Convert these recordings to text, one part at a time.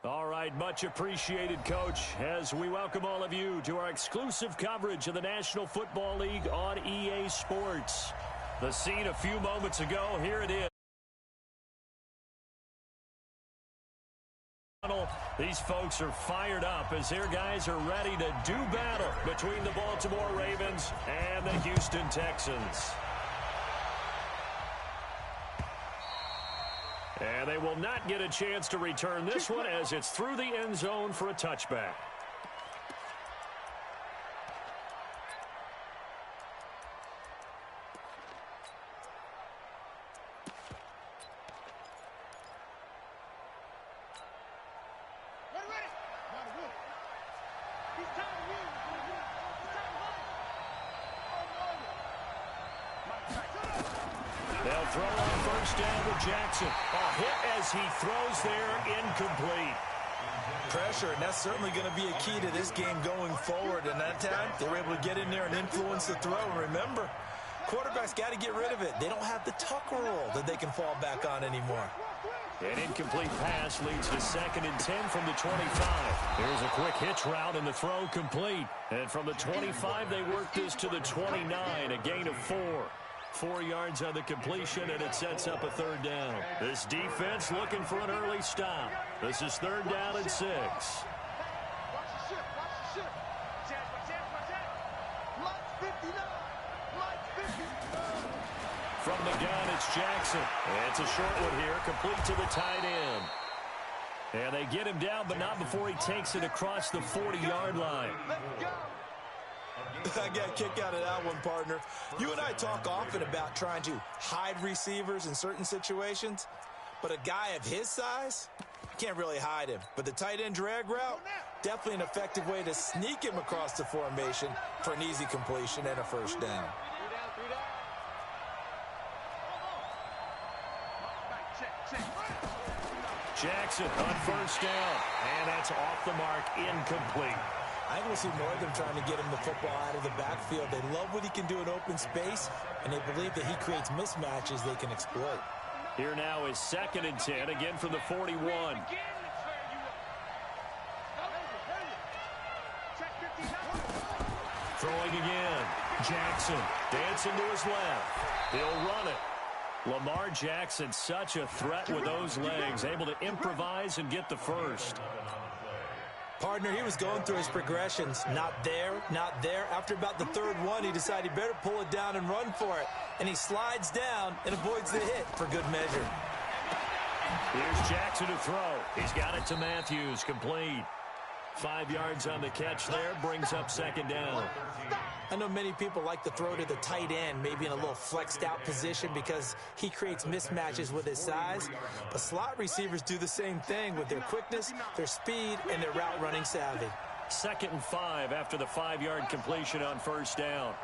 All right, much appreciated, Coach, as we welcome all of you to our exclusive coverage of the National Football League on EA Sports. The scene a few moments ago, here it is. These folks are fired up as their guys are ready to do battle between the Baltimore Ravens and the Houston Texans. And they will not get a chance to return this one as it's through the end zone for a touchback. They'll throw on first down with Jackson. A hit as he throws there, incomplete. Pressure, and that's certainly going to be a key to this game going forward. And that time, they were able to get in there and influence the throw. And remember, quarterbacks got to get rid of it. They don't have the tuck rule that they can fall back on anymore. An incomplete pass leads to 2nd and 10 from the 25. Here's a quick hitch route and the throw complete. And from the 25, they work this to the 29, a gain of 4. 4 yards on the completion, and it sets up a 3rd down. This defense looking for an early stop. This is 3rd down and 6. From the gun, it's Jackson. It's a short one here, complete to the tight end. And they get him down, but not before he takes it across the 40-yard line. I got a kick out of that one, partner. You and I talk often about trying to hide receivers in certain situations, but a guy of his size, can't really hide him. But the tight end drag route, definitely an effective way to sneak him across the formation for an easy completion and a 1st down. Jackson on 1st down, and that's off the mark, incomplete. I think we'll see more of them trying to get him the football out of the backfield. They love what he can do in open space, and they believe that he creates mismatches they can exploit. Here now is 2nd and 10, again from the 41. Throwing again. Jackson dancing to his left. He'll run it. Lamar Jackson, such a threat with those legs, able to improvise and get the 1st. Partner, he was going through his progressions. Not there, not there. After about the 3rd one, he decided he better pull it down and run for it. And he slides down and avoids the hit for good measure. Here's Jackson to throw. He's got it to Matthews, complete. 5 yards on the catch there, brings up 2nd down. I know many people like to throw to the tight end, maybe in a little flexed out position because he creates mismatches with his size. But slot receivers do the same thing with their quickness, their speed, and their route running savvy. 2nd and 5 after the 5-yard completion on 1st down.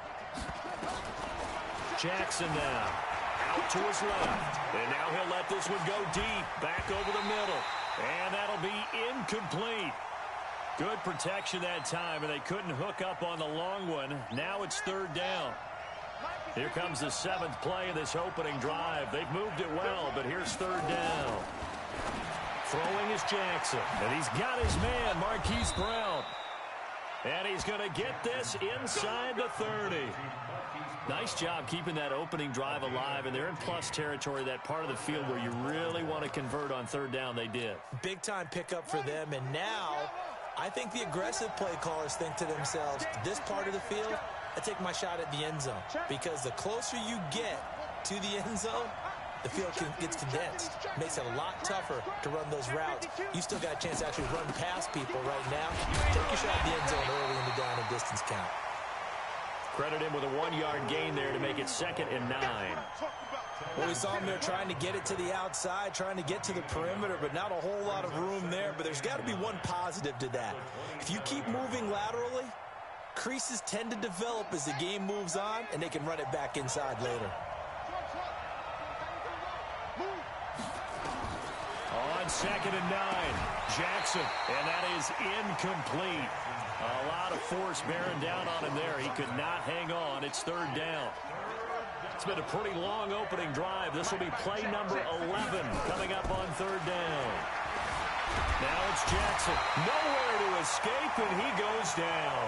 Jackson now out to his left. And now he'll let this one go deep, back over the middle. And that'll be incomplete. Good protection that time, and they couldn't hook up on the long one. Now it's 3rd down. Here comes the 7th play of this opening drive. They've moved it well, but here's 3rd down. Throwing is Jackson, and he's got his man, Marquise Brown. And he's going to get this inside the 30. Nice job keeping that opening drive alive, and they're in plus territory, that part of the field where you really want to convert on 3rd down. They did. Big-time pickup for them, and now I think the aggressive play callers think to themselves, this part of the field, I take my shot at the end zone. Because the closer you get to the end zone, the field gets condensed. Makes it a lot tougher to run those routes. You still got a chance to actually run past people right now. Take your shot at the end zone early in the down and distance count. Credit him with a 1-yard gain there to make it 2nd and 9. Well, we saw him there trying to get it to the outside, trying to get to the perimeter, but not a whole lot of room there. But there's got to be one positive to that. If you keep moving laterally, creases tend to develop as the game moves on, and they can run it back inside later. On 2nd and 9, Jackson, and that is incomplete. A lot of force bearing down on him there. He could not hang on. It's 3rd down. It's been a pretty long opening drive. This will be play number 11 coming up on 3rd down. Now it's Jackson. Nowhere to escape, and he goes down.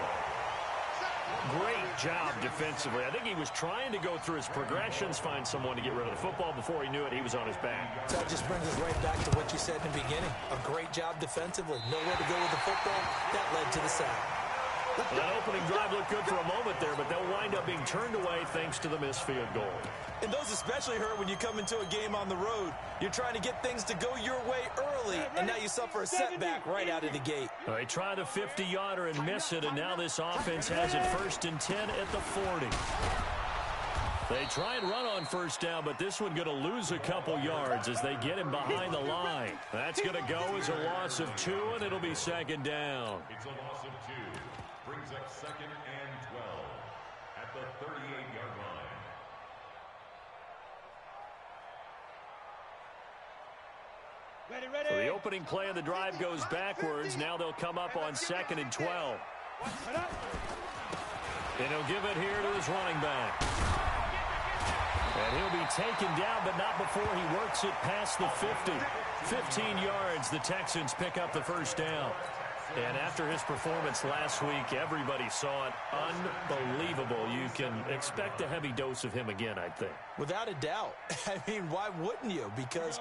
Great job defensively. I think he was trying to go through his progressions, find someone to get rid of the football. Before he knew it, he was on his back. So that just brings us right back to what you said in the beginning. A great job defensively. Nowhere to go with the football. That led to the sack. Well, that opening drive looked good for a moment there, but they'll wind up being turned away thanks to the missed field goal. And those especially hurt when you come into a game on the road. You're trying to get things to go your way early, and now you suffer a setback right out of the gate. Well, they try the 50-yarder and miss it, and now this offense has it 1st and 10 at the 40. They try and run on first down, but this one going to lose a couple yards as they get him behind the line. That's going to go as a loss of 2, and it'll be 2nd down. It's a loss of 2. Brings up 2nd and 12 at the 38-yard line. So the opening play of the drive goes backwards. Now they'll come up on 2nd and 12. And he'll give it here to his running back. And he'll be taken down, but not before he works it past the 50. 15 yards, the Texans pick up the 1st down. And after his performance last week, everybody saw it. Unbelievable. You can expect a heavy dose of him again, I think. Without a doubt. I mean, why wouldn't you? Because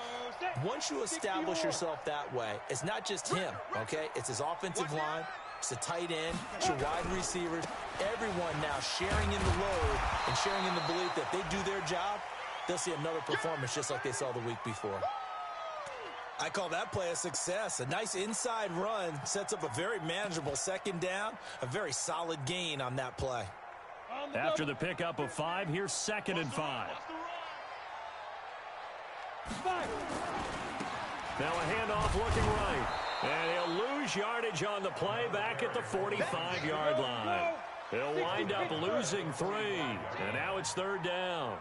once you establish yourself that way, it's not just him, okay? It's his offensive line. It's the tight end. It's your wide receivers. Everyone now sharing in the load and sharing in the belief that they do their job, they'll see another performance just like they saw the week before. I call that play a success. A nice inside run sets up a very manageable 2nd down, a very solid gain on that play. After the pickup of 5, here's 2nd and 5. Now a handoff looking right. And he'll lose yardage on the play back at the 45-yard line. He'll wind up losing 3. And now it's 3rd down.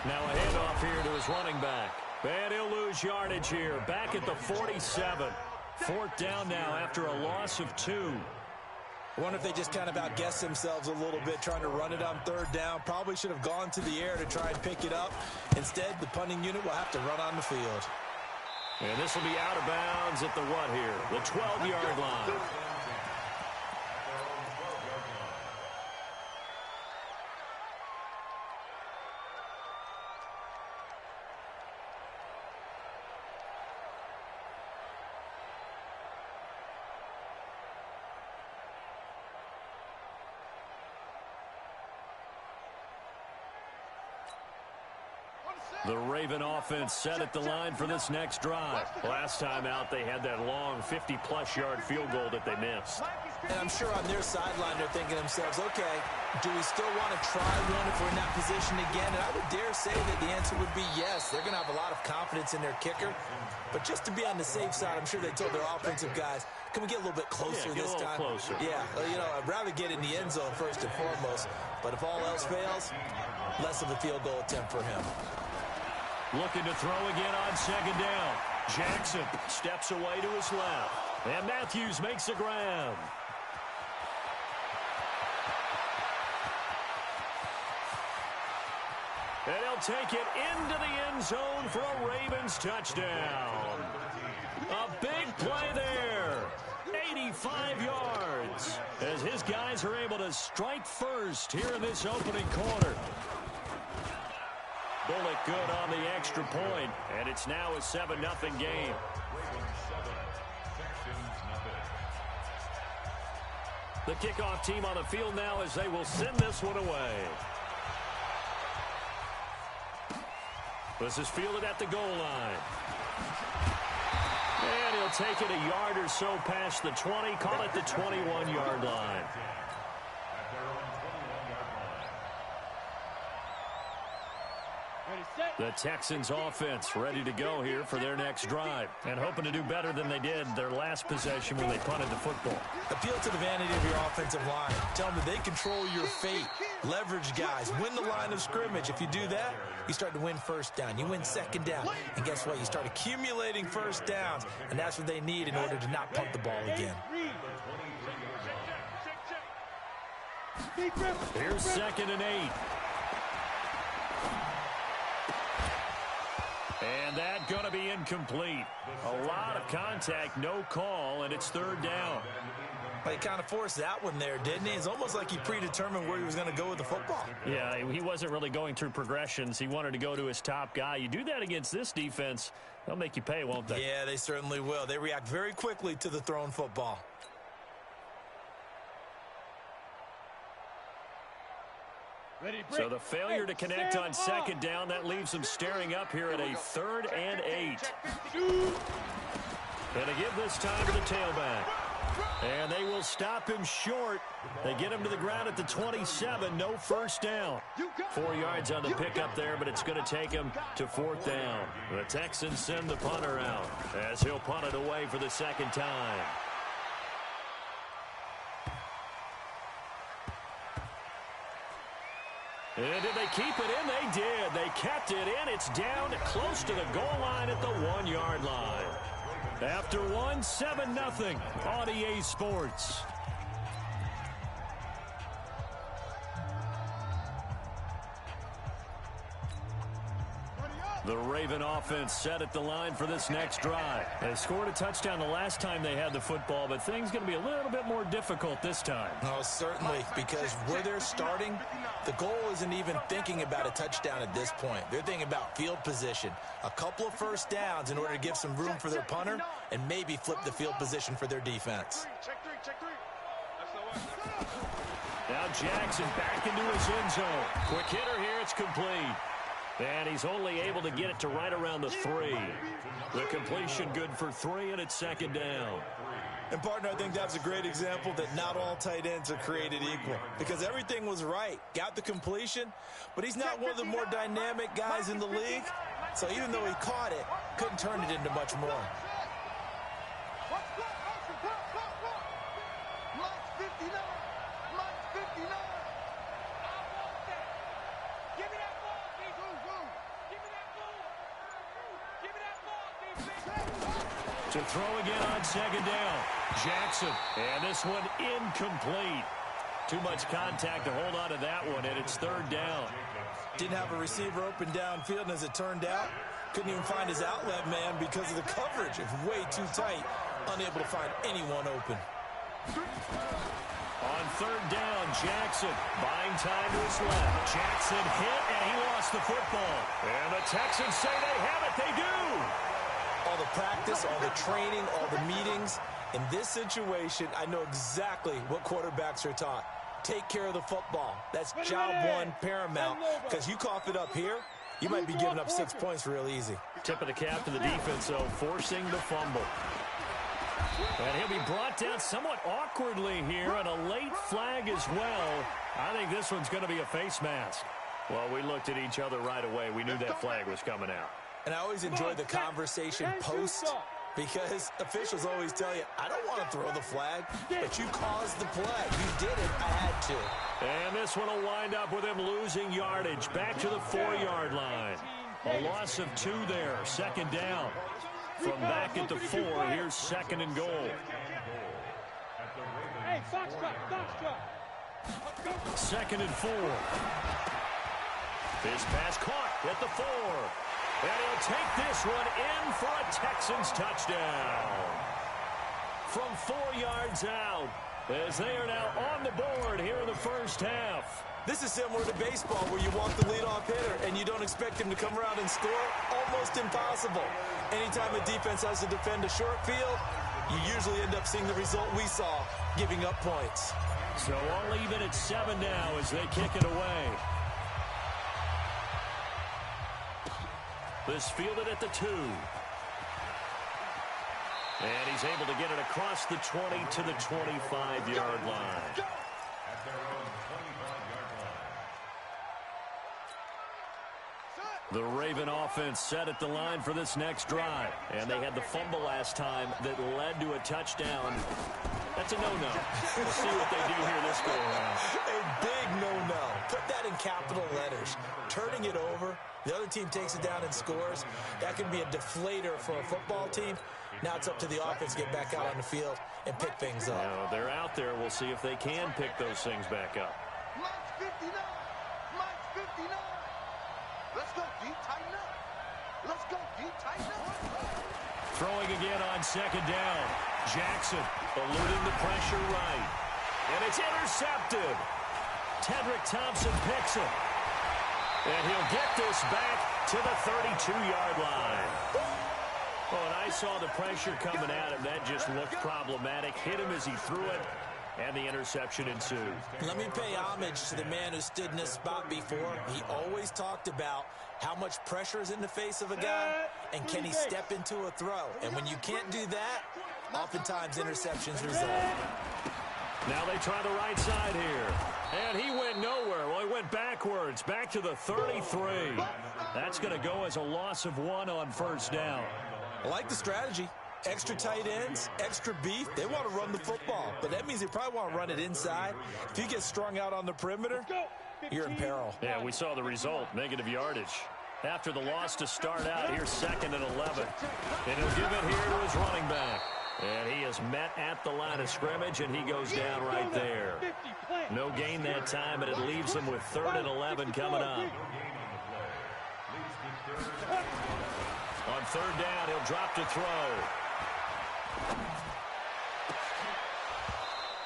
Now a handoff here to his running back. And he'll lose yardage here, back at the 47. 4th down now after a loss of 2. I wonder if they just kind of outguessed themselves a little bit trying to run it on 3rd down. Probably should have gone to the air to try and pick it up. Instead, the punting unit will have to run on the field. And this will be out of bounds at the what here? The 12-yard line. The Raven offense set at the line for this next drive. Last time out, they had that long 50-plus yard field goal that they missed. And I'm sure on their sideline, they're thinking to themselves, okay, do we still want to try one if we're in that position again? And I would dare say that the answer would be yes. They're going to have a lot of confidence in their kicker. But just to be on the safe side, I'm sure they told their offensive guys, can we get a little bit closer this time? Closer. Yeah, you know, I'd rather get in the end zone first and foremost. But if all else fails, less of a field goal attempt for him. Looking to throw again on 2nd down. Jackson steps away to his left. And Matthews makes the grab. And he'll take it into the end zone for a Ravens touchdown. A big play there. 85 yards. As his guys are able to strike first here in this opening quarter. Bullet good on the extra point, and it's now a 7-0 game. The kickoff team on the field now as they will send this one away. This is fielded at the goal line. And he'll take it a yard or so past the 20, call it the 21-yard line. The Texans offense ready to go here for their next drive and hoping to do better than they did their last possession when they punted the football. Appeal to the vanity of your offensive line. Tell them that they control your fate. Leverage guys. Win the line of scrimmage. If you do that, you start to win 1st down. You win 2nd down. And guess what? You start accumulating 1st downs. And that's what they need in order to not punt the ball again. Here's 2nd and 8. And that going to be incomplete. A lot of contact, no call, and it's third down. He kind of forced that one there, didn't he? It's almost like he predetermined where he was going to go with the football. Yeah, he wasn't really going through progressions. He wanted to go to his top guy. You do that against this defense, they'll make you pay, won't they? Yeah, they certainly will. They react very quickly to the thrown football. So the failure to connect on second down, that leaves them staring up here at a 3rd and 8. And to give this time to the tailback. And they will stop him short. They get him to the ground at the 27, no first down. 4 yards on the pickup there, but it's going to take him to 4th down. The Texans send the punter out as he'll punt it away for the second time. And did they keep it in? They did. They kept it in. It's down close to the goal line at the 1-yard line. After 7-0 on EA Sports. The Raven offense set at the line for this next drive. They scored a touchdown the last time they had the football, but things going to be a little bit more difficult this time. Oh, certainly, because where they're starting, the goal isn't even thinking about a touchdown at this point. They're thinking about field position, a couple of first downs in order to give some room for their punter, and maybe flip the field position for their defense. Now Jackson back into his end zone. Quick hitter here, it's complete. And he's only able to get it to right around the 3. The completion good for 3, and it's second down. And, partner, I think that's a great example that not all tight ends are created equal, because everything was right. Got the completion, but he's not one of the more dynamic guys in the league. So even though he caught it, couldn't turn it into much more. To throw again on second down. Jackson. And this one incomplete. Too much contact to hold on to that one, and it's third down. Didn't have a receiver open downfield, and as it turned out, couldn't even find his outlet man because of the coverage. It's way too tight. Unable to find anyone open. On third down, Jackson buying time to his left. Jackson hit, and he lost the football. And the Texans say they have it. They do. All the practice, all the training, all the meetings. In this situation, I know exactly what quarterbacks are taught. Take care of the football. That's job one paramount, because you cough it up here, you might be giving up 6 points real easy. Tip of the cap to the defense, though, forcing the fumble. And he'll be brought down somewhat awkwardly here, and a late flag as well. I think this one's going to be a face mask. Well, we looked at each other right away. We knew that flag was coming out. And I always enjoy the conversation post, because officials always tell you, I don't want to throw the flag, but you caused the play. You did it. I had to. And this one will wind up with him losing yardage back to the 4-yard line. A loss of 2 there. Second down. From back at the 4, here's second and goal. Second and 4. His pass caught at the 4. And he'll take this one in for a Texans touchdown. From 4 yards out, as they are now on the board here in the first half. This is similar to baseball, where you walk the leadoff hitter and you don't expect him to come around and score. Almost impossible. Anytime a defense has to defend a short field, you usually end up seeing the result we saw, giving up points. So all even at 7 now as they kick it away. This fielded at the 2. And he's able to get it across the 20 to the 25-yard line. The Raven offense set at the line for this next drive. And they had the fumble last time that led to a touchdown. That's a no-no. We'll see what they do here this go around. A big no-no. Put that in capital letters. Turning it over. The other team takes it down and scores. That can be a deflator for a football team. Now it's up to the offense to get back out on the field and pick things up. Now, they're out there. We'll see if they can pick those things back up. Let's go, D. Tighten up. Let's go, D. Tighten up. Throwing again on second down. Jackson eluding the pressure right. And it's intercepted. Tedrick Thompson picks it. And he'll get this back to the 32-yard line. Oh, and I saw the pressure coming at him. That just looked problematic. Hit him as he threw it, and the interception ensued. Let me pay homage to the man who stood in this spot before. He always talked about how much pressure is in the face of a guy, and can he step into a throw. And when you can't do that, oftentimes interceptions result. Now they try the right side here. And he went nowhere. Well, he went backwards, back to the 33. That's going to go as a loss of 1 on first down. I like the strategy. Extra tight ends, extra beef. They want to run the football, but that means they probably want to run it inside. If you get strung out on the perimeter, you're in peril. Yeah, we saw the result, negative yardage. After the loss to start out, here's 2nd and 11. And he'll give it here to his running back. And he is met at the line of scrimmage, and he goes down right there. No gain that time, and it leaves him with 3rd and 11 coming up. On 3rd down, he'll drop to throw.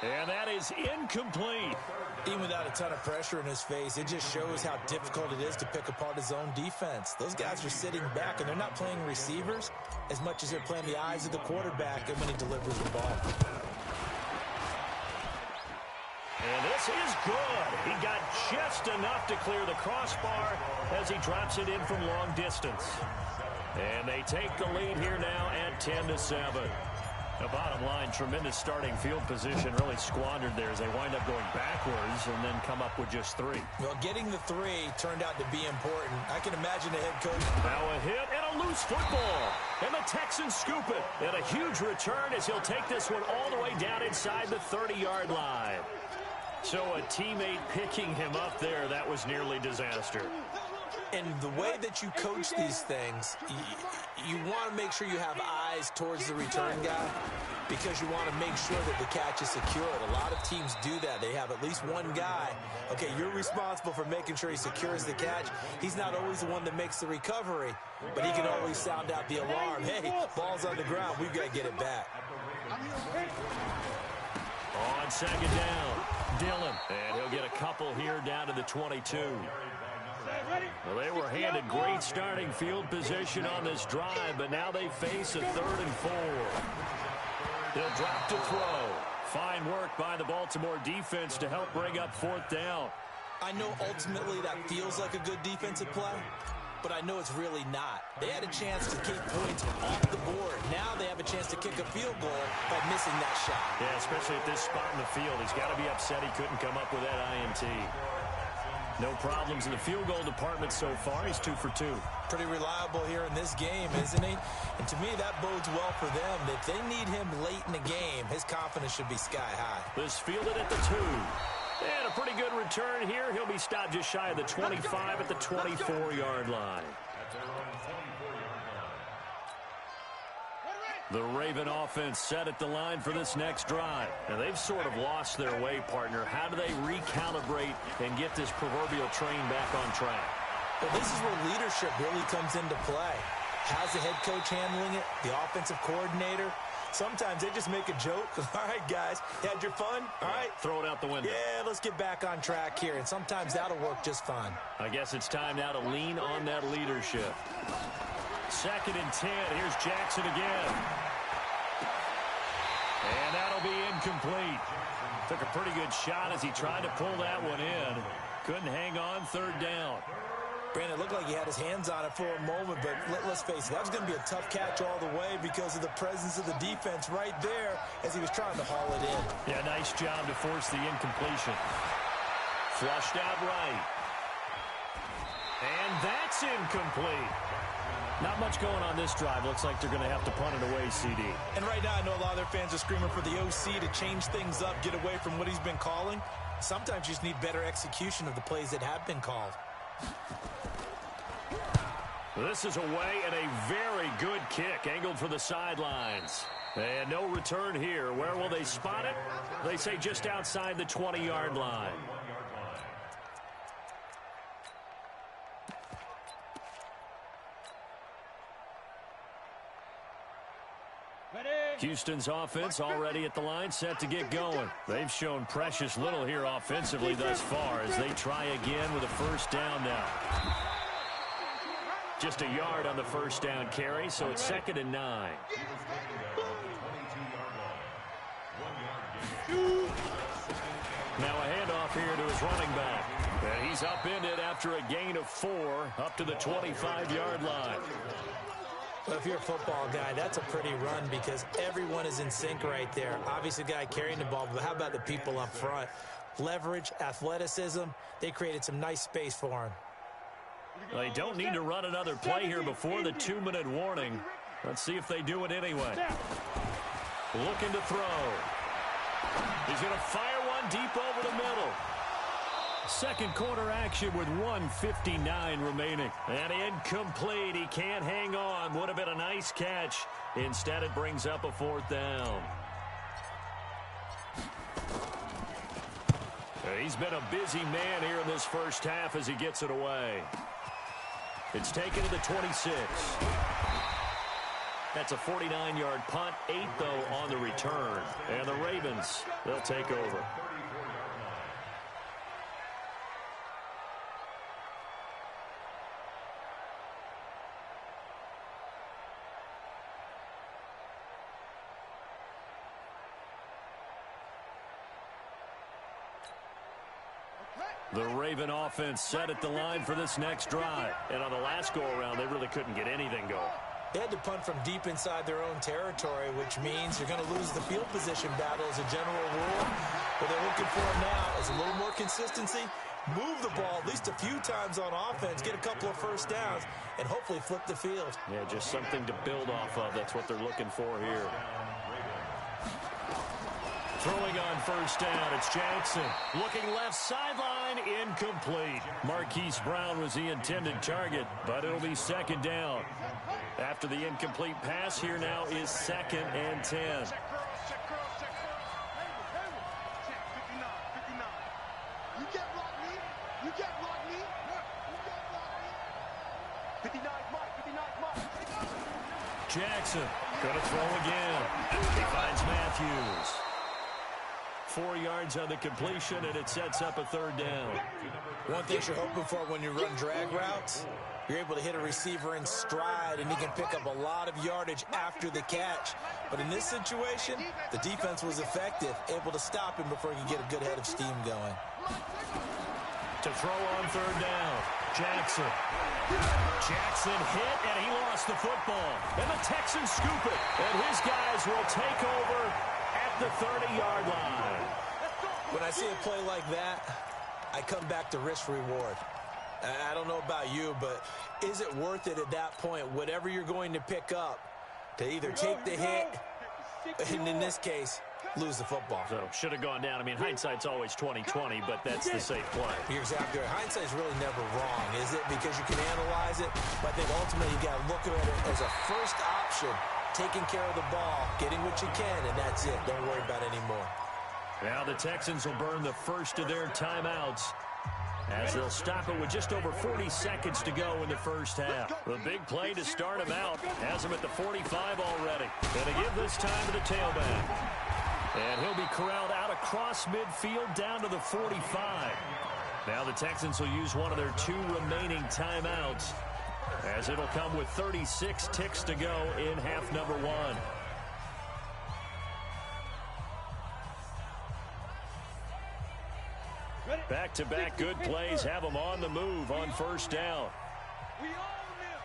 And that is incomplete. Even without a ton of pressure in his face, it just shows how difficult it is to pick apart his own defense. Those guys are sitting back, and they're not playing receivers as much as they're playing the eyes of the quarterback and when he delivers the ball. And this is good. He got just enough to clear the crossbar as he drops it in from long distance. And they take the lead here now at 10-7. The bottom line, tremendous starting field position, really squandered there as they wind up going backwards and then come up with just 3. Well, getting the 3 turned out to be important. I can imagine the head coach. Now a hit and a loose football. And the Texans scoop it. And a huge return as he'll take this one all the way down inside the 30-yard line. So a teammate picking him up there, that was nearly disaster. And the way that you coach these things, you want to make sure you have eyes towards the return guy because you want to make sure that the catch is secured. A lot of teams do that. They have at least one guy. Okay, you're responsible for making sure he secures the catch. He's not always the one that makes the recovery, but he can always sound out the alarm. Hey, ball's on the ground. We've got to get it back. On 2nd down, Dillon. And he'll get a couple here down to the 22. Well, they were handed great starting field position on this drive, but now they face a 3rd and 4. He'll drop to throw. Fine work by the Baltimore defense to help bring up 4th down. I know ultimately that feels like a good defensive play, but I know it's really not. They had a chance to keep points off the board. Now they have a chance to kick a field goal by missing that shot. Yeah, especially at this spot in the field. He's got to be upset he couldn't come up with that INT. No problems in the field goal department so far. He's 2 for 2. Pretty reliable here in this game, isn't he? And to me, that bodes well for them. If they need him late in the game, his confidence should be sky high. This fielded at the 2. And a pretty good return here. He'll be stopped just shy of the 25 at the 24-yard line. The Raven offense set at the line for this next drive. And they've sort of lost their way, partner. How do they recalibrate and get this proverbial train back on track? Well, this is where leadership really comes into play. How's the head coach handling it? The offensive coordinator? Sometimes they just make a joke. All right, guys, you had your fun? All right. Throw it out the window. Yeah, let's get back on track here. And sometimes that'll work just fine. I guess it's time now to lean on that leadership. 2nd and 10. Here's Jackson again. And that'll be incomplete. Took a pretty good shot as he tried to pull that one in. Couldn't hang on 3rd down. Brandon, it looked like he had his hands on it for a moment, but let's face it, that was going to be a tough catch all the way because of the presence of the defense right there as he was trying to haul it in. Yeah, nice job to force the incompletion. Flushed out right. And that's incomplete. Not much going on this drive. Looks like they're going to have to punt it away, CD. And right now I know a lot of their fans are screaming for the OC to change things up, get away from what he's been calling. Sometimes you just need better execution of the plays that have been called. This is away and a very good kick angled for the sidelines. And no return here. Where will they spot it? They say just outside the 20-yard line. Houston's offense already at the line, set to get going. They've shown precious little here offensively thus far as they try again with a first down now. Just a yard on the first down carry, so it's 2nd and 9. Now a handoff here to his running back. And he's upended after a gain of 4 up to the 25-yard line. Well, if you're a football guy, that's a pretty run because everyone is in sync right there. Obviously, the guy carrying the ball, but how about the people up front? Leverage, athleticism, they created some nice space for him. They don't need to run another play here before the 2-minute warning. Let's see if they do it anyway. Looking to throw. He's going to fire one deep over the middle. Second quarter action with 1:59 remaining. And incomplete. He can't hang on. Would have been a nice catch. Instead, it brings up a 4th down. He's been a busy man here in this first half as he gets it away. It's taken to the 26. That's a 49-yard punt, 8, though, on the return. And the Ravens, they'll take over. The Raven offense set at the line for this next drive. And on the last go-around, they really couldn't get anything going. They had to punt from deep inside their own territory, which means you're going to lose the field position battle as a general rule. What they're looking for now is a little more consistency, move the ball at least a few times on offense, get a couple of first downs, and hopefully flip the field. Yeah, just something to build off of. That's what they're looking for here. Throwing on first down, it's Jackson. Looking left sideline, incomplete. Marquise Brown was the intended target, but it'll be 2nd down. After the incomplete pass, here now is 2nd and 10. You get block me. You get block me. You get block me. 59 mark. Jackson going to throw again. He finds Matthews. 4 yards on the completion, and it sets up a 3rd down. One thing you're hoping for when you run drag routes, you're able to hit a receiver in stride, and he can pick up a lot of yardage after the catch. But in this situation, the defense was effective, able to stop him before he could get a good head of steam going. To throw on 3rd down, Jackson. Jackson hit, and he lost the football. And the Texans scoop it, and his guys will take over at the 30-yard line. When I see a play like that, I come back to risk-reward. I don't know about you, but is it worth it at that point, whatever you're going to pick up, to either take the hit, and in this case, lose the football? So, should have gone down. I mean, hindsight's always 20/20, but that's the safe play. You're exactly right. Hindsight's really never wrong, is it? Because you can analyze it, but I think ultimately you got to look at it as a first option, taking care of the ball, getting what you can, and that's it. Don't worry about it anymore. Now the Texans will burn the first of their timeouts as they'll stop it with just over 40 seconds to go in the first half. The big play to start him out has him at the 45 already. Going to give this time to the tailback. And he'll be corralled out across midfield down to the 45. Now the Texans will use one of their 2 remaining timeouts as it'll come with 36 ticks to go in half number 1. Back-to-back good plays have them on the move on first down. We own him.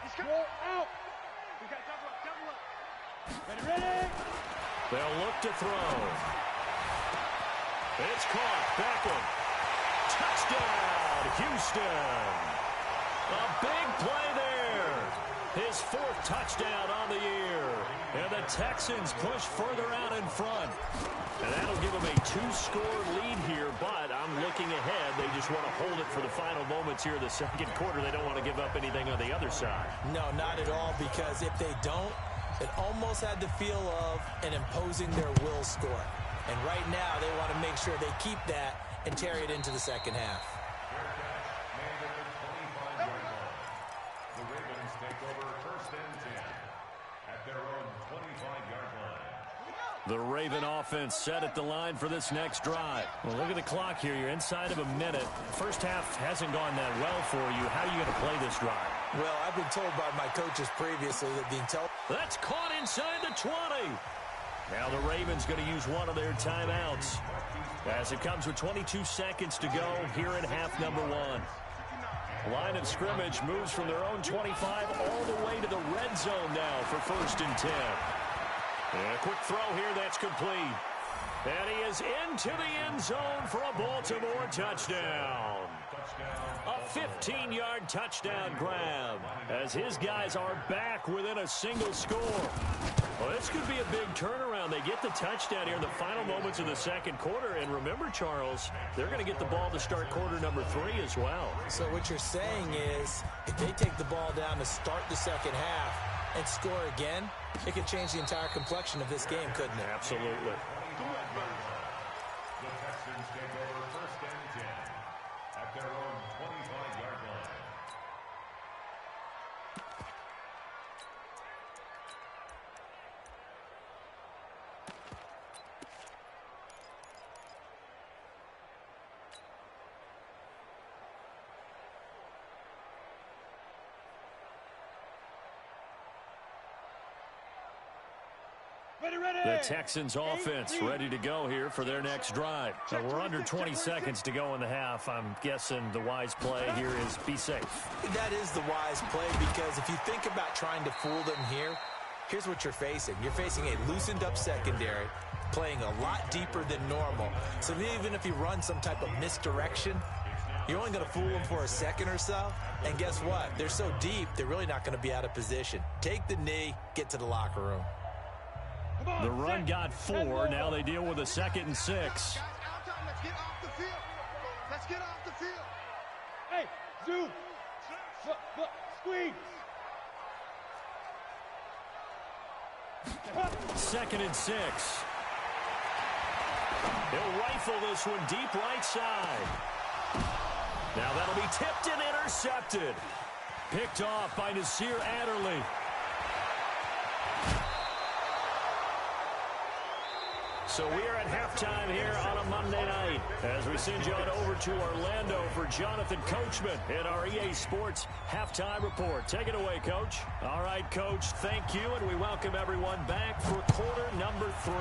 He's coming out. We got double up. Ready. They'll look to throw. It's caught. Beckham. Touchdown, Houston. A big play there. His 4th touchdown on the year. And the Texans push further out in front. And that'll give them a 2-score lead here, but I'm looking ahead. They just want to hold it for the final moments here in the second quarter. They don't want to give up anything on the other side. No, not at all, because if they don't, it almost had the feel of an imposing their will score. And right now, they want to make sure they keep that and carry it into the second half. The Ravens take over first and 10 at their own 25 The Raven offense set at the line for this next drive. Well, look at the clock here. You're inside of a minute. First half hasn't gone that well for you. How are you going to play this drive? Well, I've been told by my coaches previously that the That's caught inside the 20. Now the Ravens going to use one of their timeouts as it comes with 22 seconds to go here in half number one. Line of scrimmage moves from their own 25 all the way to the red zone now for 1st and 10. And a quick throw here that's complete. And he is into the end zone for a Baltimore touchdown. A 15-yard touchdown grab as his guys are back within a single score. Well, this could be a big turnaround. They get the touchdown here in the final moments of the second quarter. And remember, Charles, they're going to get the ball to start quarter number 3 as well. So what you're saying is if they take the ball down to start the second half and score again, it could change the entire complexion of this game, couldn't it? Absolutely. The Texans take over 1st and 10 at their own 25-yard line. The Texans offense ready to go here for their next drive. So we're under 20 seconds to go in the half. I'm guessing the wise play here is be safe. That is the wise play because if you think about trying to fool them here, here's what you're facing. You're facing a loosened up secondary, playing a lot deeper than normal. So even if you run some type of misdirection, you're only going to fool them for a second or so. And guess what? They're so deep, they're really not going to be out of position. Take the knee, get to the locker room. The run got 4. Now they deal with a 2nd and 6. Let's get off the field. Let's get off the field. Hey, zoom. Squeeze. 2nd and 6. He'll rifle this one deep right side. Now that'll be tipped and intercepted. Picked off by Nasir Adderley. So we are at halftime here on a Monday night as we send you on over to Orlando for Jonathan Coachman in our EA Sports Halftime Report. Take it away, Coach. All right, Coach, thank you, and we welcome everyone back for quarter number 3.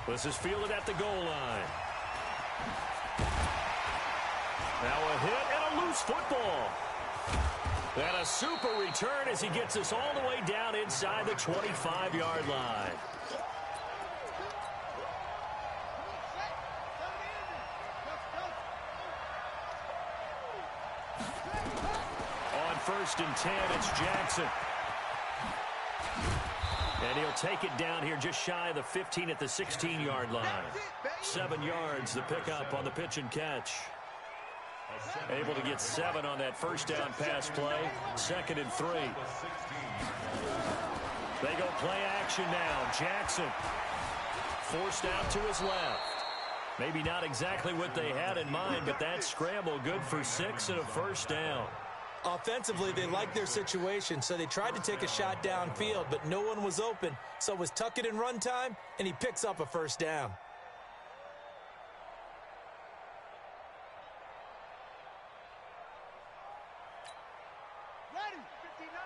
This is fielded at the goal line. Now a hit and a loose football. And a super return as he gets us all the way down inside the 25-yard line. On 1st and 10, it's Jackson. And he'll take it down here just shy of the 15 at the 16-yard line. 7 yards, the pickup on the pitch and catch. Able to get 7 on that first down pass play. 2nd and 3. They go play action now. Jackson forced out to his left. Maybe not exactly what they had in mind, but that scramble good for 6 and a first down. Offensively, they liked their situation, so they tried to take a shot downfield, but no one was open. So it was tuck it and run time, and he picks up a first down. Ready. 59.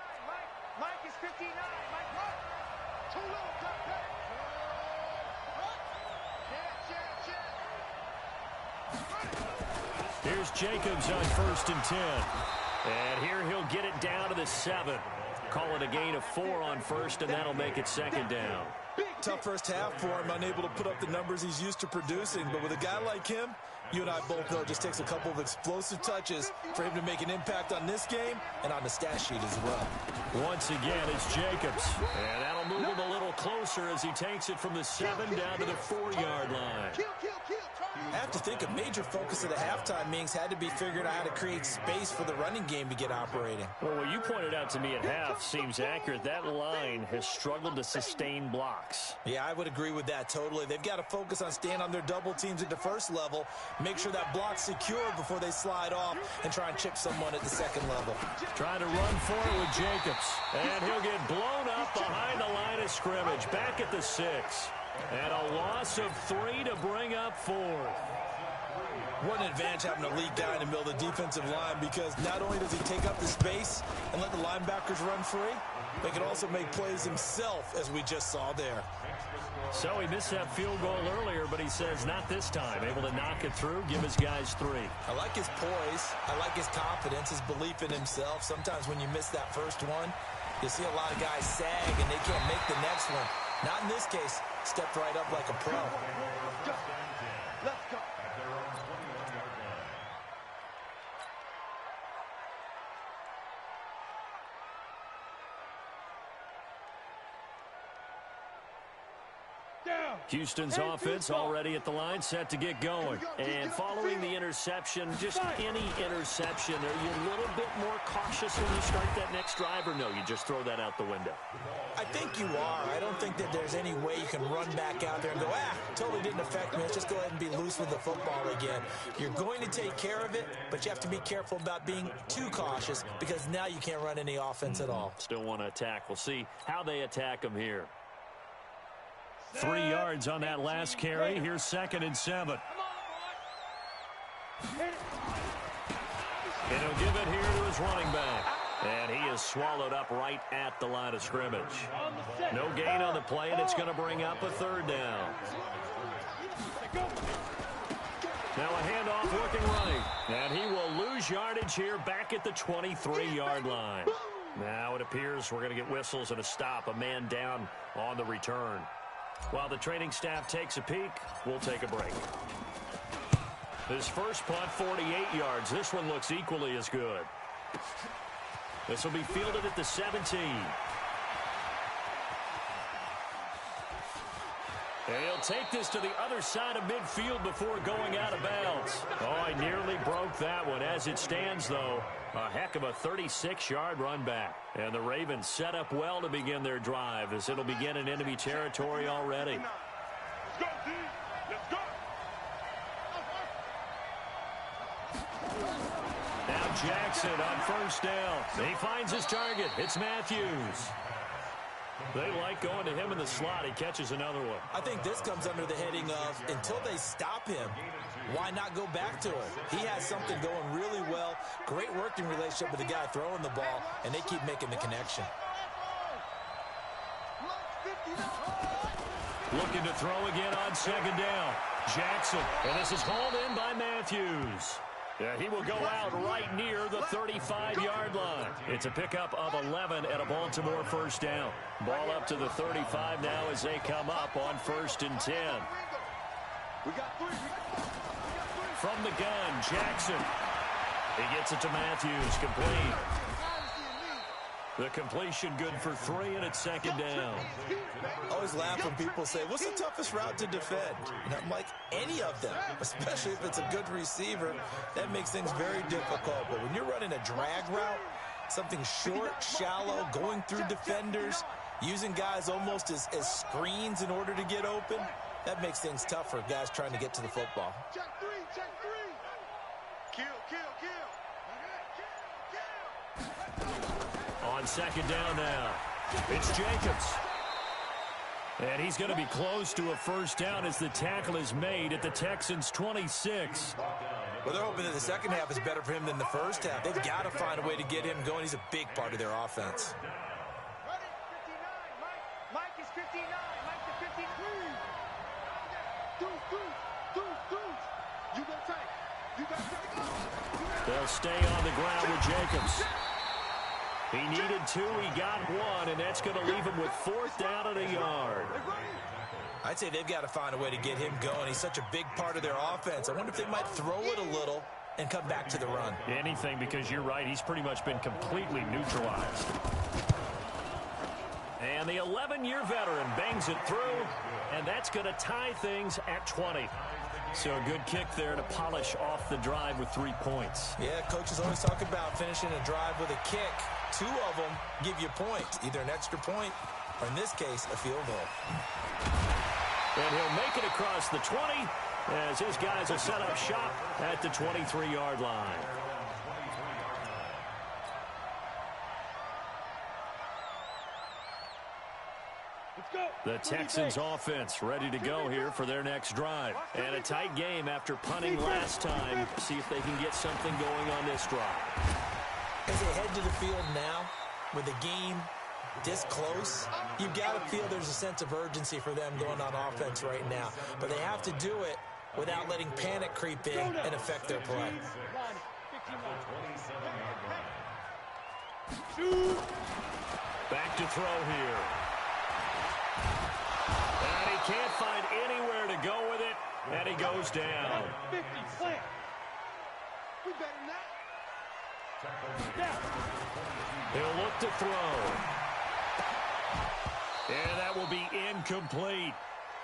Mike is 59. Mike, run. Too little, duck, Here's Jacobs on 1st and 10. And here he'll get it down to the 7. Call it a gain of 4 on 1st, and that'll make it 2nd down. Tough first half for him, unable to put up the numbers he's used to producing. But with a guy like him, you and I both know it just takes a couple of explosive touches for him to make an impact on this game and on the stat sheet as well. Once again, it's Jacobs. And that'll move him a little closer as he takes it from the 7 down to the 4-yard line. I have to think a major focus of the halftime meetings had to be figuring out how to create space for the running game to get operating. Well, what you pointed out to me at half seems accurate. That line has struggled to sustain blocks. Yeah, I would agree with that totally. They've got to focus on staying on their double teams at the first level, make sure that block's secure before they slide off and try and chip someone at the second level. Trying to run for it with Jacobs. And he'll get blown up behind the line of scrimmage. Back at the 6. And a loss of 3 to bring up 4. What an advantage having a lead guy in the middle of the defensive line, because not only does he take up the space and let the linebackers run free, but he can also make plays himself, as we just saw there. So he missed that field goal earlier, but he says not this time. Able to knock it through, give his guys 3. I like his poise. I like his confidence, his belief in himself. Sometimes when you miss that first one, you see a lot of guys sag and they can't make the next one. Not in this case. Stepped right up like a pro. Let's go. Houston's offense already at the line, set to get going. And following the interception, just any interception, are you a little bit more cautious when you start that next drive, or no, you just throw that out the window? I think you are. I don't think that there's any way you can run back out there and go, totally didn't affect me. Let's just go ahead and be loose with the football again. You're going to take care of it, but you have to be careful about being too cautious, because now you can't run any offense at all. Still want to attack. We'll see how they attack them here. 3 yards on that last carry. Here's 2nd and 7. And he'll give it here to his running back. And he is swallowed up right at the line of scrimmage. No gain on the play, and it's going to bring up a 3rd down. Now a handoff looking right. And he will lose yardage here back at the 23-yard line. Now it appears we're going to get whistles and a stop. A man down on the return. While the training staff takes a peek, we'll take a break. His first punt, 48 yards. This one looks equally as good. This will be fielded at the 17. And he'll take this to the other side of midfield before going out of bounds. Oh, I nearly broke that one. As it stands, though, a heck of a 36-yard run back. And the Ravens set up well to begin their drive, as it'll begin in enemy territory already. Let's go, D. Let's go. Now Jackson on 1st down. He finds his target. It's Matthews. They like going to him in the slot. He catches another one. I think this comes under the heading of, until they stop him, why not go back to it? He has something going really well. Great working relationship with the guy throwing the ball, and they keep making the connection. Looking to throw again on 2nd down. Jackson, and this is hauled in by Matthews. Yeah, he will go out right near the 35-yard line. It's a pickup of 11 and a Baltimore 1st down. Ball up to the 35 now as they come up on 1st and 10. From the gun, Jackson. He gets it to Matthews, complete. The completion good for 3, and it's 2nd down. I always laugh when people say, what's the toughest route to defend? And I'm like, any of them, especially if it's a good receiver. That makes things very difficult. But when you're running a drag route, something short, shallow, going through defenders, using guys almost as screens in order to get open, that makes things tough for guys trying to get to the football. Check 3, check 3. Kill. On 2nd down now, it's Jacobs. And he's going to be close to a 1st down as the tackle is made at the Texans' 26. Well, they're hoping that the second half is better for him than the first half. They've got to find a way to get him going. He's a big part of their offense. Mike is 59. Mike is 53. You go tight. You got tight. They'll stay on the ground with Jacobs. He needed 2, he got 1, and that's going to leave him with 4th down and a yard. I'd say they've got to find a way to get him going. He's such a big part of their offense. I wonder if they might throw it a little and come back to the run. Anything, because you're right, he's pretty much been completely neutralized. And the 11-year veteran bangs it through, and that's going to tie things at 20. So a good kick there to polish off the drive with 3 points. Yeah, coaches always talk about finishing a drive with a kick. 2 of them give you a point, either an extra point or, in this case, a field goal. And he'll make it across the 20, as his guys will set up shop at the 23-yard line. The Texans offense ready to go here for their next drive. And a tight game after punting last time. See if they can get something going on this drive. As they head to the field now, with the game this close, you've got to feel there's a sense of urgency for them going on offense right now. But they have to do it without letting panic creep in and affect their play. Back to throw here. And he can't find anywhere to go with it, and he goes down. He'll look to throw. And that will be incomplete.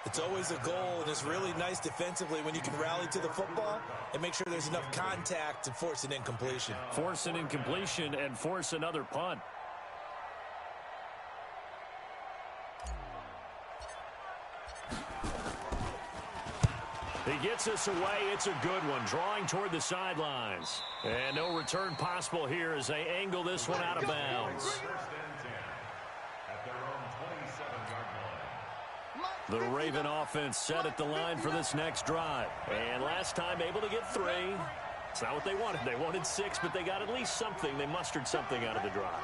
It's always a goal, and it's really nice defensively when you can rally to the football and make sure there's enough contact to force an incompletion. Force an incompletion and force another punt. He gets us away. It's a good one. Drawing toward the sidelines. And no return possible here as they angle this one out of bounds. The Raven offense set at the line for this next drive. And last time able to get 3. It's not what they wanted. They wanted 6, but they got at least something. They mustered something out of the drive.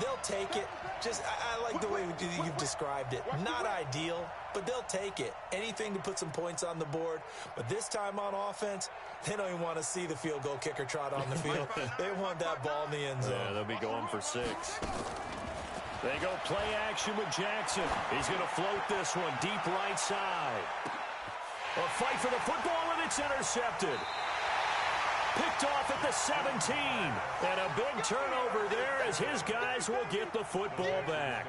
They'll take it. I like the way you've described it. Not ideal, but they'll take it. Anything to put some points on the board. But this time on offense, they don't even want to see the field goal kicker trot on the field. They want that ball in the end zone. Yeah, they'll be going for 6. They go play action with Jackson. He's going to float this one deep right side. A fight for the football, and it's intercepted. Picked off at the 17. And a big turnover there as his guys will get the football back.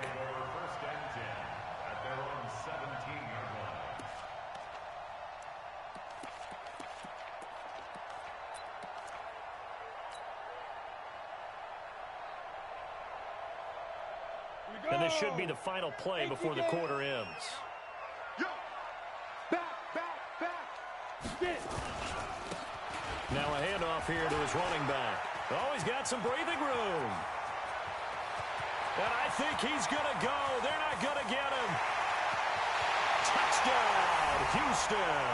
And this should be the final play before the quarter ends. Now a handoff here to his running back. Oh, he's got some breathing room. And I think he's going to go. They're not going to get him. Touchdown, Houston.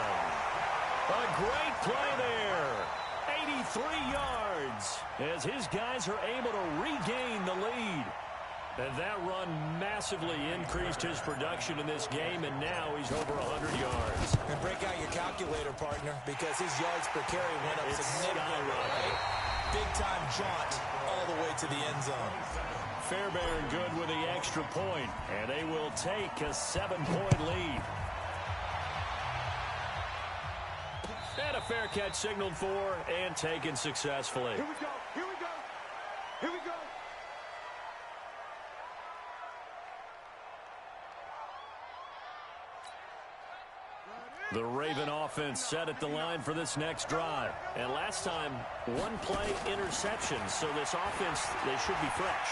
A great play there. 83 yards as his guys are able to regain the lead. And that run massively increased his production in this game, and now he's over 100 yards. And break out your calculator, partner, because his yards per carry went up significantly, right? Big-time jaunt all the way to the end zone. Fairbairn good with the extra point, and they will take a 7-point lead. And a fair catch signaled for and taken successfully. Here we go. Here we go. Here we go. The Raven offense set at the line for this next drive. And last time, 1-play interception. So this offense, they should be fresh.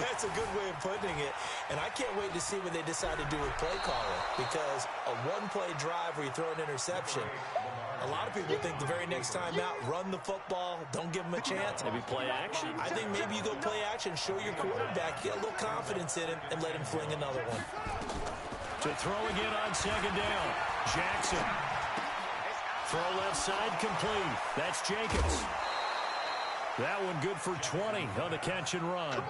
That's a good way of putting it. And I can't wait to see what they decide to do with play calling. Because a 1-play drive where you throw an interception, a lot of people think the very next time out, run the football, don't give them a chance. Maybe play action. I think maybe you go play action, show your quarterback, get a little confidence in him, and let him fling another one. To throw again on second down. Jackson. Throw left side complete. That's Jacobs. That one good for 20 on the catch and run.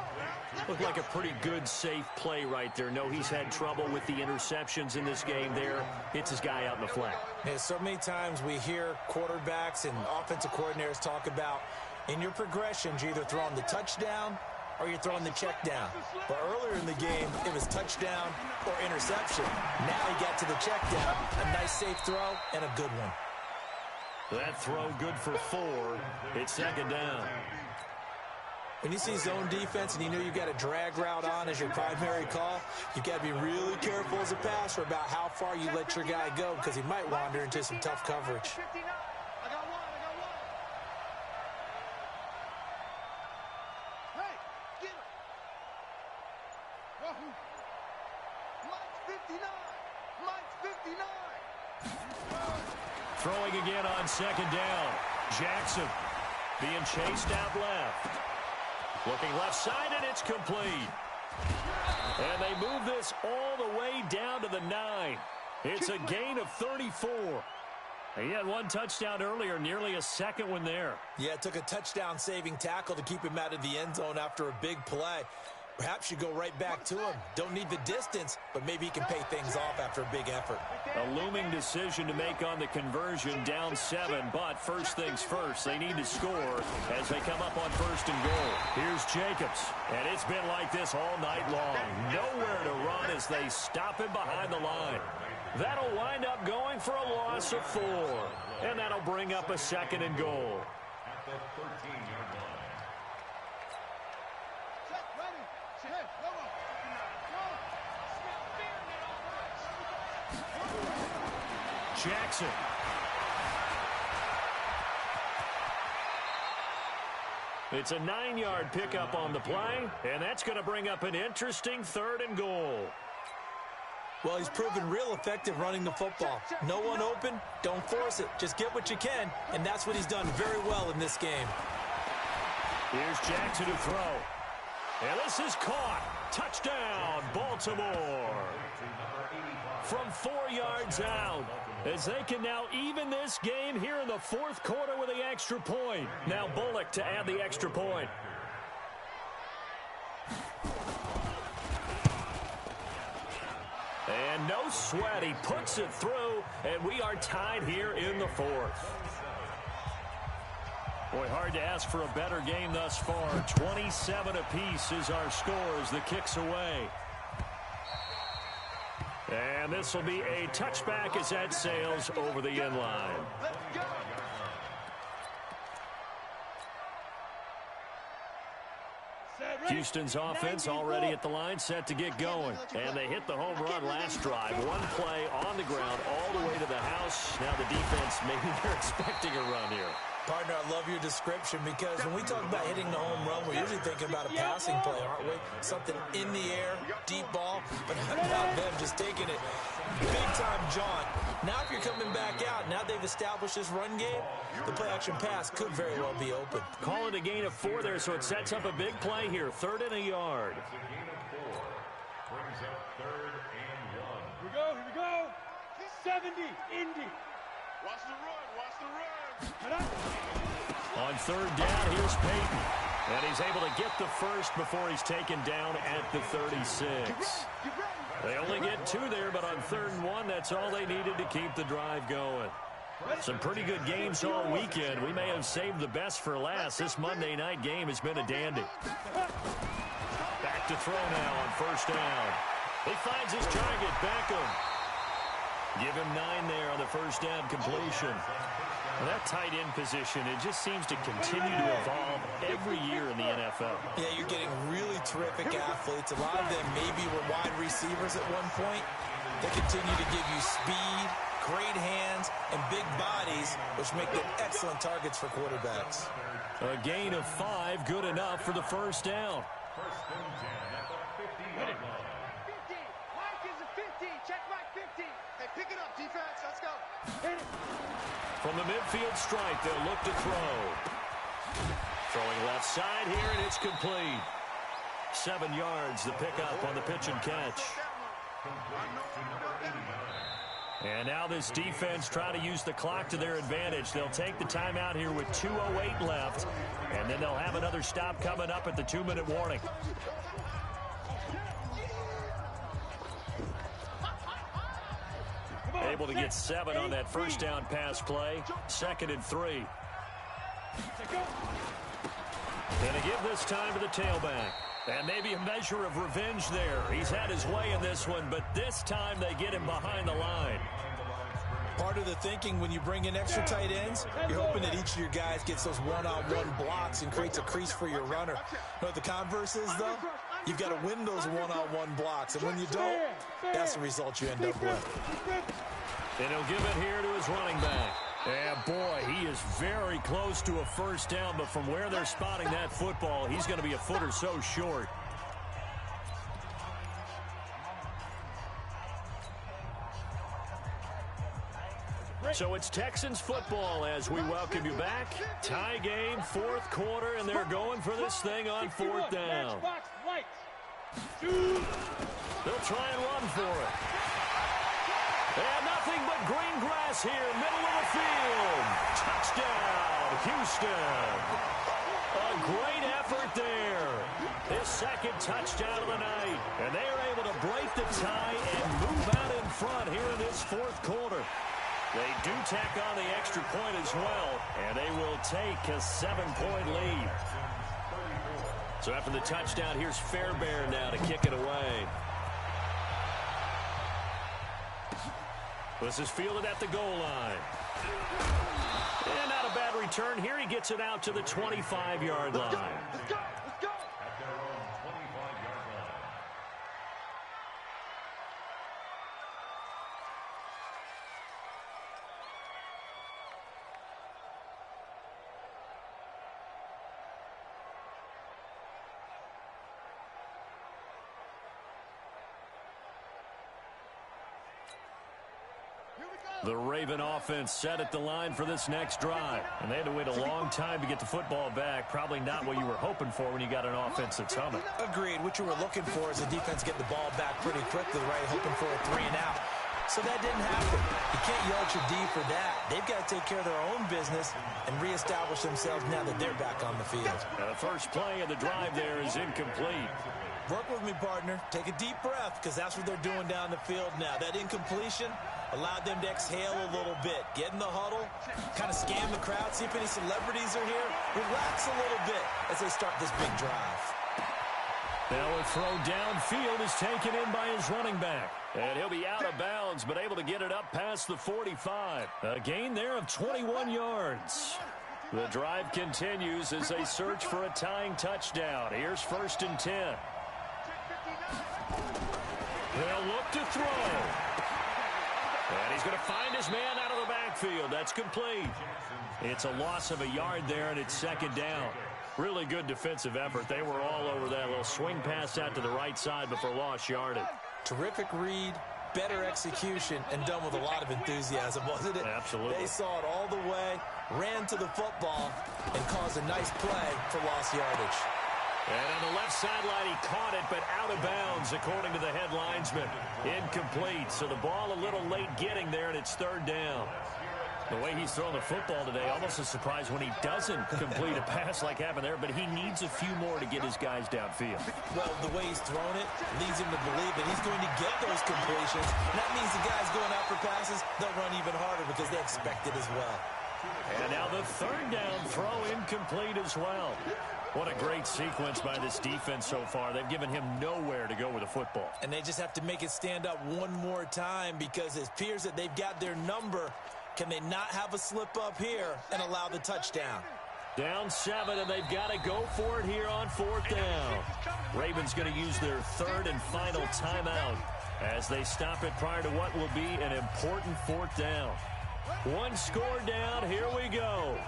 Looked like a pretty good, safe play right there. No, he's had trouble with the interceptions in this game there. Hits his guy out in the flat. Yeah, so many times we hear quarterbacks and offensive coordinators talk about in your progressions, you're either throwing the touchdown or you're throwing the check down. But earlier in the game, it was touchdown or interception. Now he got to the check down. A nice safe throw and a good one. That throw good for 4. It's second down. When you see zone defense and you know you've got a drag route on as your primary call, you've got to be really careful as a passer about how far you let your guy go because he might wander into some tough coverage. Throwing again on second down. Jackson being chased out left. Looking left side, and it's complete. And they move this all the way down to the 9. It's a gain of 34. He had one touchdown earlier, nearly a second one there. Yeah, it took a touchdown-saving tackle to keep him out of the end zone after a big play. Perhaps you go right back to him. Don't need the distance, but maybe he can pay things off after a big effort. A looming decision to make on the conversion, down 7, but first things first, they need to score as they come up on first and goal. Here's Jacobs, and it's been like this all night long. Nowhere to run as they stop him behind the line. That'll wind up going for a loss of 4, and that'll bring up a second and goal. At the 13-yard line. Jackson. It's a 9-yard pickup on the play, and that's going to bring up an interesting third and goal. Well, he's proven real effective running the football. No one open, don't force it. Just get what you can, and that's what he's done very well in this game. Here's Jackson to throw. And this is caught. Touchdown, Baltimore. From 4 yards out, as they can now even this game here in the fourth quarter with the extra point. Now Bullock to add the extra point. And no sweat, he puts it through, and we are tied here in the fourth. Boy, hard to ask for a better game thus far. 27 apiece is our score as the kick's away. And this will be a touchback as that sails over the end line. Houston's offense already at the line, set to get going. And they hit the home run last drive. One play on the ground all the way to the house. Now the defense, maybe they're expecting a run here. Partner, I love your description because when we talk about hitting the home run, we're usually thinking about a passing play, aren't we? Something in the air, deep ball, but how about them just taking it big-time jaunt. Now if you're coming back out, now they've established this run game, the play-action pass could very well be open. Call it a gain of 4 there, so it sets up a big play here. 3rd and a yard. It's a gain of 4. Brings up 3rd and 1. Here we go. 70, Indy. Watch the run, watch the run. On 3rd down, here's Peyton. And he's able to get the first before he's taken down at the 36. They only get 2 there, but on 3rd and 1, that's all they needed to keep the drive going. Some pretty good games all weekend. We may have saved the best for last. This Monday night game has been a dandy. Back to throw now on 1st down. He finds his target, Beckham. Give him 9 there on the 1st down completion. Well, that tight end position, it just seems to continue to evolve every year in the NFL. Yeah, you're getting really terrific athletes. A lot of them maybe were wide receivers at one point. They continue to give you speed, great hands, and big bodies, which make them excellent targets for quarterbacks. A gain of 5, good enough for the 1st down. 1st and 10 at the 50-yard line. 50. Mike is a 50. Check Mike 50. Hey, pick it up, defense. Let's go. Hit it. From the midfield stripe, they'll look to throw. Throwing left side here, and it's complete. 7 yards, the pickup on the pitch and catch. And now this defense trying to use the clock to their advantage. They'll take the timeout here with 2:08 left, and then they'll have another stop coming up at the 2-minute warning. Able to get 7 on that 1st down pass play. 2nd and 3. And to give this time to the tailback. And maybe a measure of revenge there. He's had his way in this one, but this time they get him behind the line. Part of the thinking when you bring in extra tight ends, you're hoping that each of your guys gets those one-on-one blocks and creates a crease for your runner. You know what the converse is, though? You've got to win those one-on-one blocks, and when you don't, that's the result you end up with. And he'll give it here to his running back. And boy, he is very close to a 1st down, but from where they're spotting that football, he's going to be a foot or so short. So it's Texans football as we welcome you back. Tie game, fourth quarter, and they're going for this thing on fourth down. They'll try and run for it. And nothing but green grass here, middle of the field. Touchdown, Houston. A great effort there. His second touchdown of the night. And they are able to break the tie and move out in front here in this fourth quarter. They do tack on the extra point as well, and they will take a 7-point lead. So after the touchdown, here's Fairbairn now to kick it away. This is fielded at the goal line. And not a bad return here. He gets it out to the 25-yard line. At their own 25-yard line. The Raven offense set at the line for this next drive. And they had to wait a long time to get the football back. Probably not what you were hoping for when you got an offense that's humming. Agreed. What you were looking for is the defense get the ball back pretty quickly, right? Hoping for a 3 and out. So that didn't happen. You can't yell at your D for that. They've got to take care of their own business and reestablish themselves now that they're back on the field. Now the first play of the drive there is incomplete. Work with me, partner. Take a deep breath, because that's what they're doing down the field now. That incompletion allowed them to exhale a little bit. Get in the huddle, kind of scan the crowd, see if any celebrities are here. Relax a little bit as they start this big drive. Now a throw downfield is taken in by his running back. And he'll be out of bounds, but able to get it up past the 45. A gain there of 21 yards. The drive continues as they search for a tying touchdown. Here's 1st and 10. They'll look to throw. And he's going to find his man out of the backfield. That's complete. It's a loss of a yard there, and it's 2nd down. Really good defensive effort. They were all over that little swing pass out to the right side, but for lost yardage. Terrific read, better execution, and done with a lot of enthusiasm, wasn't it? Absolutely. They saw it all the way, ran to the football, and caused a nice play for lost yardage. And on the left sideline, he caught it, but out of bounds, according to the head linesman. Incomplete, so the ball a little late getting there, and it's 3rd down. The way he's throwing the football today, almost a surprise when he doesn't complete a pass like happened there, but he needs a few more to get his guys downfield. Well, the way he's thrown it leads him to believe that he's going to get those completions. And that means the guys going out for passes, they'll run even harder because they expect it as well. And now the 3rd down throw incomplete as well. What a great sequence by this defense so far. They've given him nowhere to go with the football. And they just have to make it stand up one more time because it appears that they've got their number. Can they not have a slip up here and allow the touchdown? Down 7, and they've got to go for it here on 4th down. Ravens going to use their 3rd and final timeout as they stop it prior to what will be an important 4th down. One score down. Here we go.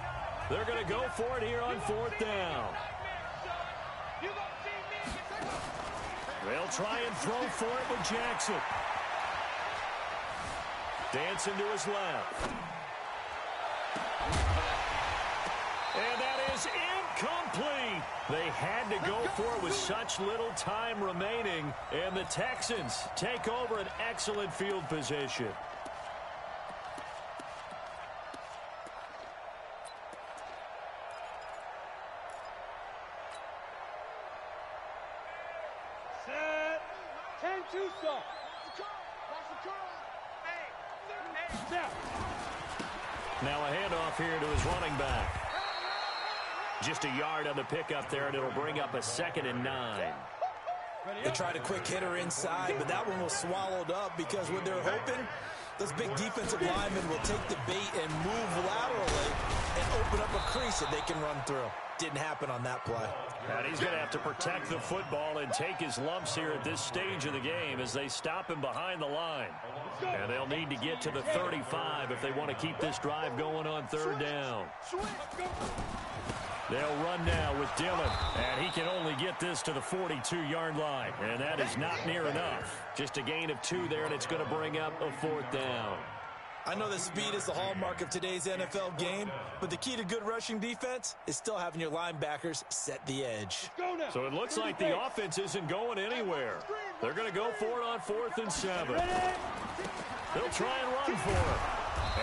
They're going to go for it here on 4th down. They'll try and throw for it with Jackson. Dancing to his left. And that is incomplete. They had to go for it with such little time remaining. And the Texans take over an excellent field position. Now a handoff here to his running back. Just a yard on the pickup there, and it'll bring up a 2nd and 9. They tried a quick hitter inside, but that one was swallowed up because what they're hoping, those big defensive linemen will take the bait and move laterally and open up a crease that they can run through. Didn't happen on that play. And he's going to have to protect the football and take his lumps here at this stage of the game as they stop him behind the line. And they'll need to get to the 35 if they want to keep this drive going on 3rd down. They'll run now with Dillon, and he can only get this to the 42-yard line, and that is not near enough. Just a gain of 2 there, and it's going to bring up a 4th down. I know that speed is the hallmark of today's NFL game, but the key to good rushing defense is still having your linebackers set the edge. So it looks like the offense isn't going anywhere. They're going to go for it on 4th and 7. They'll try and run for it.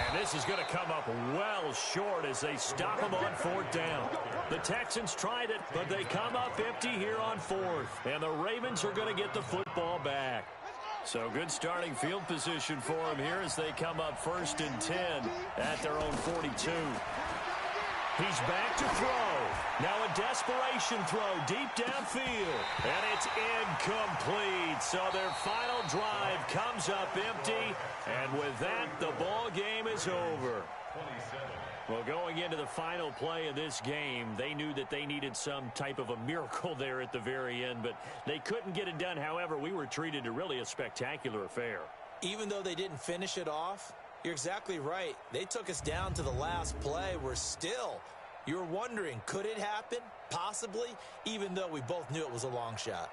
And this is going to come up well short as they stop them on 4th down. The Texans tried it, but they come up empty here on 4th. And the Ravens are going to get the football back. So good starting field position for them here as they come up 1st and 10 at their own 42. He's back to throw. Now a desperation throw deep downfield. And it's incomplete. So their final drive comes up empty. And with that, the ball game is over. Well, going into the final play of this game, they knew that they needed some type of a miracle there at the very end, but they couldn't get it done. However, we were treated to really a spectacular affair. Even though they didn't finish it off, you're exactly right. They took us down to the last play. You're wondering, could it happen? Possibly, even though we both knew it was a long shot.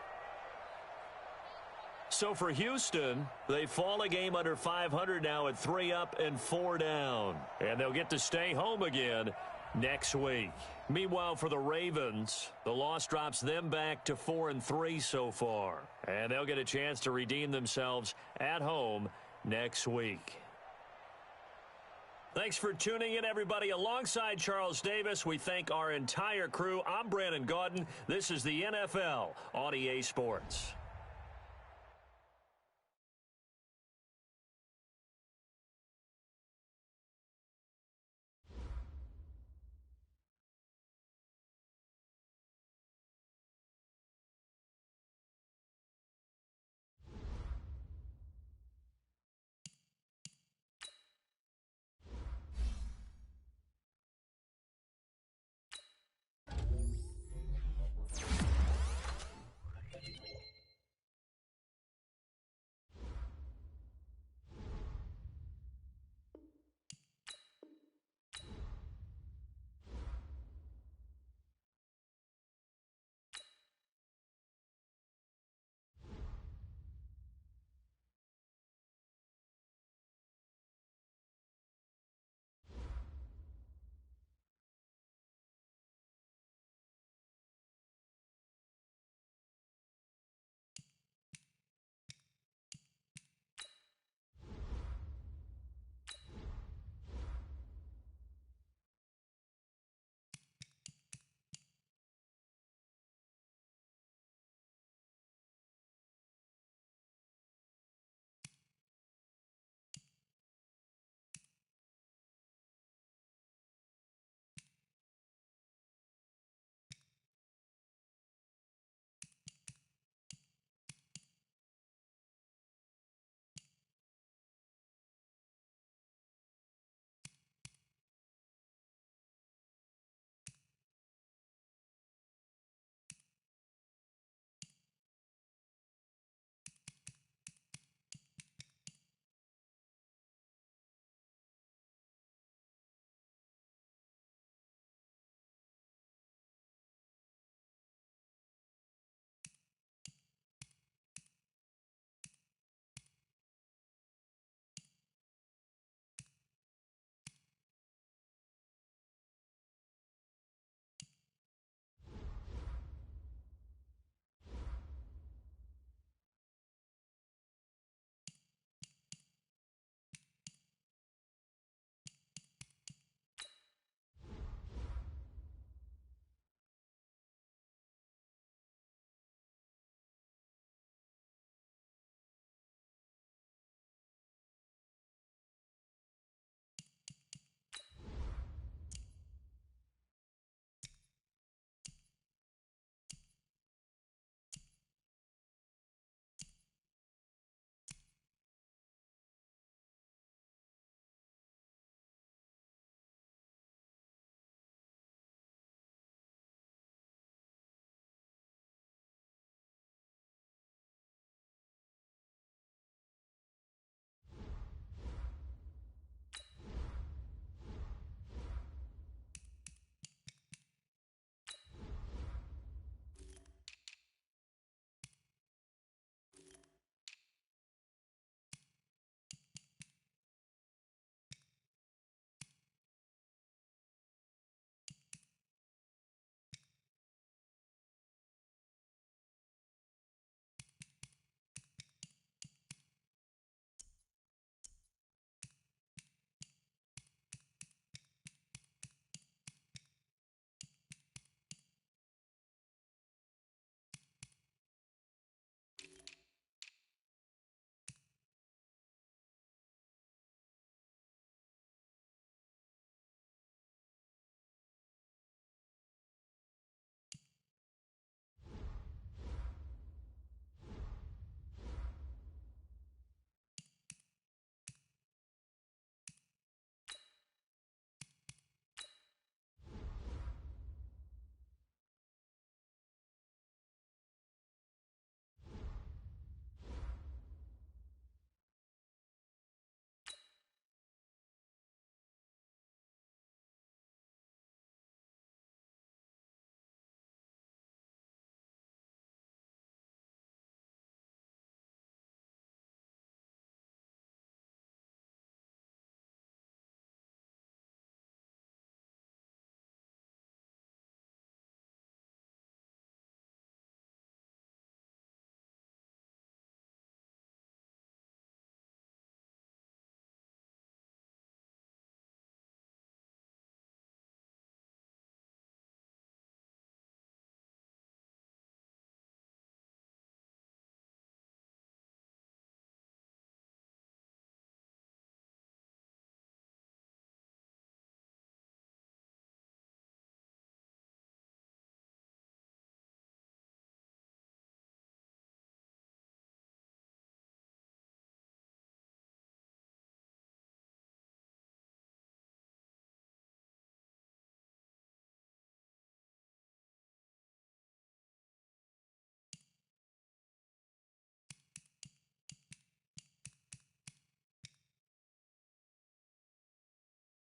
So for Houston, they fall a game under 500 now at 3 up and 4 down. And they'll get to stay home again next week. Meanwhile, for the Ravens, the loss drops them back to 4 and 3 so far. And they'll get a chance to redeem themselves at home next week. Thanks for tuning in, everybody. Alongside Charles Davis, we thank our entire crew. I'm Brandon Gaudin. This is the NFL on EA Sports.